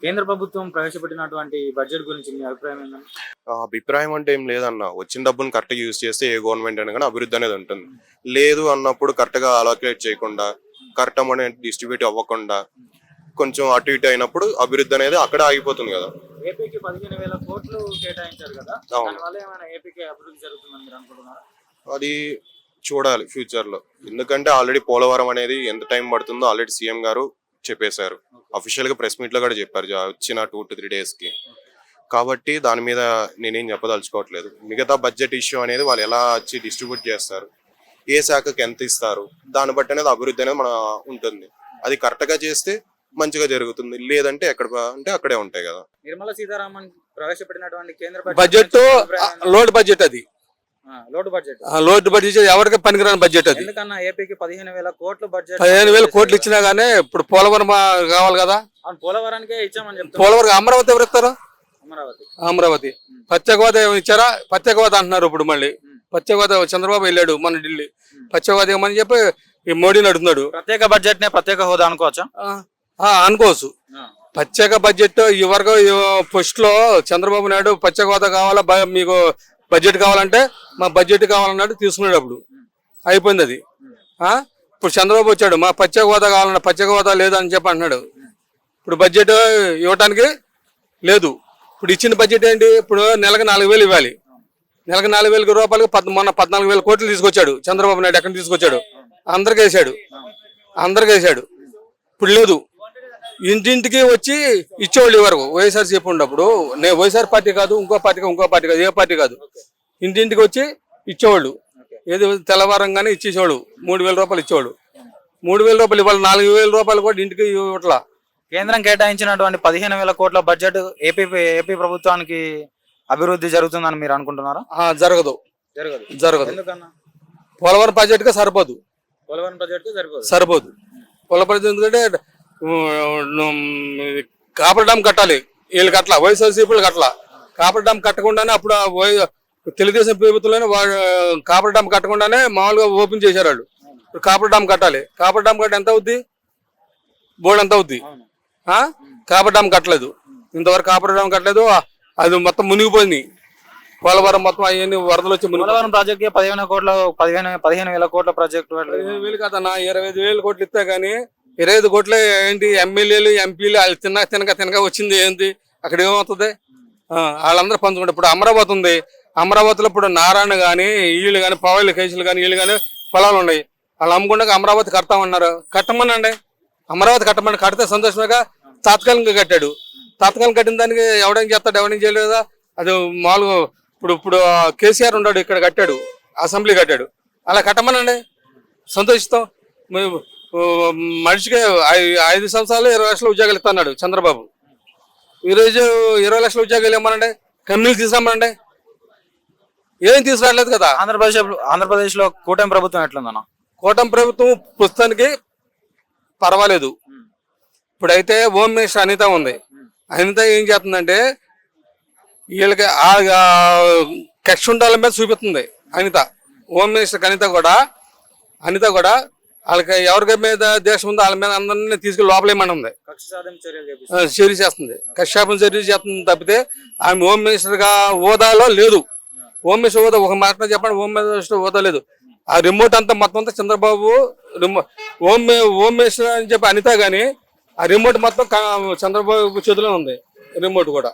కేంద్ర ప్రభుత్వం ప్రవేశపెట్టినటువంటి బడ్జెట్ గురించి మీ అభిప్రాయం ఏంటంటే? అభిప్రాయం అంటే ఏం లేదన్న, వచ్చిన డబ్బును కరెక్ట్గా యూజ్ చేస్తే ఏ గవర్నమెంట్ అయినా కానీ అభివృద్ధి అనేది ఉంటుంది. లేదు అన్నప్పుడు కరెక్ట్గా అలోకేట్ చేయకుండా, కరెక్ట్ అమౌంట్ డిస్ట్రిబ్యూట్ అవ్వకుండా కొంచెం అటు ఇటు అయినప్పుడు అభివృద్ధి అనేది అక్కడ ఆగిపోతుంది కదా. ఏపీకి 15,000 కోట్లు కేటాయించారు కదా, దానివల్ల ఏమైనా ఏపీకి అభివృద్ధి జరుగుతుందని మీరు అనుకుంటున్నారా? అది చూడాలి ఫ్యూచర్ లో, ఎందుకంటే ఆల్రెడీ పోలవరం అనేది ఎంత టైం పడుతుందో ఆల్రెడీ సీఎం గారు చెప్పేశారు. అఫీషియల్ గా ప్రెస్ మీట్ లో కూడా చెప్పారు వచ్చిన 2 to 3 days కి. కాబట్టి దాని మీద నేనేం చెప్పదలుచుకోవట్లేదు. మిగతా బడ్జెట్ ఇష్యూ అనేది వాళ్ళు ఎలా వచ్చి డిస్ట్రిబ్యూట్ చేస్తారు, ఏ శాఖకి ఎంత ఇస్తారు, దాన్ని బట్టి అనేది అభివృద్ధి అనేది మన ఉంటుంది. అది కరెక్ట్ గా చేస్తే మంచిగా జరుగుతుంది, లేదంటే ఎక్కడ అంటే అక్కడే ఉంటాయి కదా. నిర్మలా సీతారామన్ ప్రవేశపెట్టినటువంటి కేంద్ర బడ్జెట్ లోడ్ బడ్జెట్, అది లోడ్ బడ్జెట్ ఎవరికి పనికిరాని బడ్జెట్. అది ఎందుకన్నా ఏపీకి 15,000 కోట్లు బడ్జెట్, 15,000 కోట్లు ఇచ్చినా గానీ ఇప్పుడు పోలవరం కావాలి కదా. పోలవరానికే ఇచ్చామని చెప్తారు. పోలవరం అమరావతి ఎవరు ఇస్తారు? అమరావతి ప్రత్యేక హోదా ఏమి ఇచ్చారా? ప్రత్యేక హోదా అంటున్నారు ఇప్పుడు మళ్ళీ. ప్రత్యేక హోదా చంద్రబాబు వెళ్ళాడు మన ఢిల్లీ, ప్రత్యేక హోదా ఏమని చెప్పి ఈ మోడీని అడుగుతున్నాడు. ప్రత్యేక బడ్జెట్ నే ప్రత్యేక హోదా అనుకోవచ్చా? అనుకోవచ్చు. ప్రత్యేక బడ్జెట్ ఈ వరకు ఫస్ట్ లో చంద్రబాబు నాయుడు ప్రత్యేక హోదా కావాలా, మీకు బడ్జెట్ కావాలంటే మా బడ్జెట్ కావాలన్నాడు, తీసుకున్నాడు. అప్పుడు అయిపోయింది అది. ఇప్పుడు చంద్రబాబు వచ్చాడు, మా ప్రత్యేక హోదా కావాలన్నా, ప్రత్యేక హోదా లేదని చెప్పి అంటున్నాడు. ఇప్పుడు బడ్జెట్ ఇవ్వటానికి లేదు. ఇప్పుడు ఇచ్చిన బడ్జెట్ ఏంటి? ఇప్పుడు నెలకు 4,000 ఇవ్వాలి. నెలకు 4,000 రూపాయలకు మొన్న 14,000 కోట్లు తీసుకొచ్చాడు చంద్రబాబు నాయుడు. ఎక్కడ తీసుకొచ్చాడు? అందరికి వేసాడు. ఇప్పుడు లేదు. ఇంటింటికి వచ్చి ఇచ్చేవాళ్ళు వరకు వైఎస్ఆర్సీపీ ఉన్నప్పుడు. నేను వైఎస్ఆర్ పార్టీ కాదు, ఇంకో పార్టీ కాదు, ఏ పార్టీ కాదు, ఇంటింటికి వచ్చి ఇచ్చేవాళ్ళు. ఏది తెల్లవారంగానే ఇచ్చేసేవాళ్ళు. 3,000 రూపాయలు ఇచ్చేవాళ్ళు. 3,000 రూపాయలు ఇవాళ 4,000 రూపాయలు కూడా ఇంటికి ఇవ్వట్లా. కేంద్రం కేటాయించినటువంటి 15,000 కోట్ల బడ్జెట్ ఏపీ ప్రభుత్వానికి అభివృద్ధి జరుగుతుందని మీరు అనుకుంటున్నారా? జరగదు. ఎందుకన్నా? పోలవరం బడ్జెట్ గా సరిపోదు. పోలవరం బడ్జెట్ ఎందుకంటే కాపర్ డ్యామ్ కట్టాలి. వీళ్ళు కట్టాల, వైఎస్ఆర్సీపీలు కట్టాల. కాపర్ డ్యామ్ కట్టకుండానే అప్పుడు తెలుగుదేశం ప్రభుత్వంలోనే కాపర్ డ్యామ్ కట్టకుండానే మామూలుగా ఓపెన్ చేశారు వాళ్ళు. కాపర్ డ్యామ్ కట్టాలి. కాపర్ డ్యామ్ కట్ట ఎంత అవుద్ది? బోర్డు ఎంత అవుద్ది? కాపర్ డ్యామ్ కట్టలేదు ఇంతవరకు. కాపర్ డ్యామ్ కట్టలేదు. అది మొత్తం మునిగిపోయింది. పోలవరం మొత్తం అవన్నీ వరదలు వచ్చి పోలవరం ప్రాజెక్ట్ 15,000 కోట్ల ప్రాజెక్టు. 15,000 కాదన్నా, 25,000 కోట్లు ఇస్తే గానీ 25 కోట్లే ఏంటి? ఎమ్మెల్యేలు ఎంపీలు వాళ్ళు తినక వచ్చింది ఏంటి? అక్కడ ఏమవుతుంది? వాళ్ళందరూ పంచుకుంటారు. ఇప్పుడు అమరావతి ఉంది. అమరావతిలో ఇప్పుడు నారాయణ కానీ వీళ్ళు కానీ పవైలు కేసులు కానీ వీళ్ళు కానీ పొలాలు ఉన్నాయి. వాళ్ళు అమ్ముకుంటే అమరావతి కడతామన్నారు. కట్టమనండి, అమరావతి కట్టమని. కడితే సంతోషమేగా. తాత్కాలికంగా కట్టాడు. తాత్కాలికంగా కట్టిన దానికి ఎవడేం చేస్తాడు? ఎవడేం చేయలేదా? అది మామూలుగా ఇప్పుడు కేసీఆర్ ఉన్నాడు, ఇక్కడ కట్టాడు, అసెంబ్లీ కట్టాడు. అలా కట్టమనండి, సంతోషిస్తాం. మనిషికి 5 సంవత్సరాలు 20 లక్షల ఉద్యోగాలు ఇస్తున్నాడు చంద్రబాబు. ఈరోజు 20 లక్షల ఉద్యోగాలు ఇవ్వమనండి, కంపెనీలు తీసుకురమ్మనండి. ఏం తీసుకురావట్లేదు కదా. ఆంధ్రప్రదేశ్ లో కూటమి ప్రభుత్వం ఎట్లుందన్న? కూటమి ప్రభుత్వం ప్రస్తుతానికి పర్వాలేదు. ఇప్పుడైతే హోమ్ మినిస్టర్ అనిత ఉంది. అనిత ఏం చేస్తుందంటే వీళ్ళకి కక్ష ఉండాల మీద చూపిస్తుంది అనిత. హోమ్ మినిస్టర్ అనిత కూడా వాళ్ళకి ఎవరి మీద దేశం ఉందో వాళ్ళ మీద అందరినీ తీసుకుని లోపలేమనుంది. చర్య చేస్తుంది, కక్షాపం చర్య చేస్తుంది తప్పితే ఆమె హోమ్ మినిస్టర్ గా హోదాలో లేదు. హోమ్ మినిస్టర్ హోదా ఒక మాట చెప్పండి, హోమ్ మినిస్టర్ హోదా లేదు. ఆ రిమోట్ అంతా మొత్తం అంతా చంద్రబాబు హోమ్ మినిస్టర్ అని చెప్పి అనిత గానీ ఆ రిమోట్ మొత్తం చంద్రబాబు చేతిలో ఉంది. రిమోట్ కూడా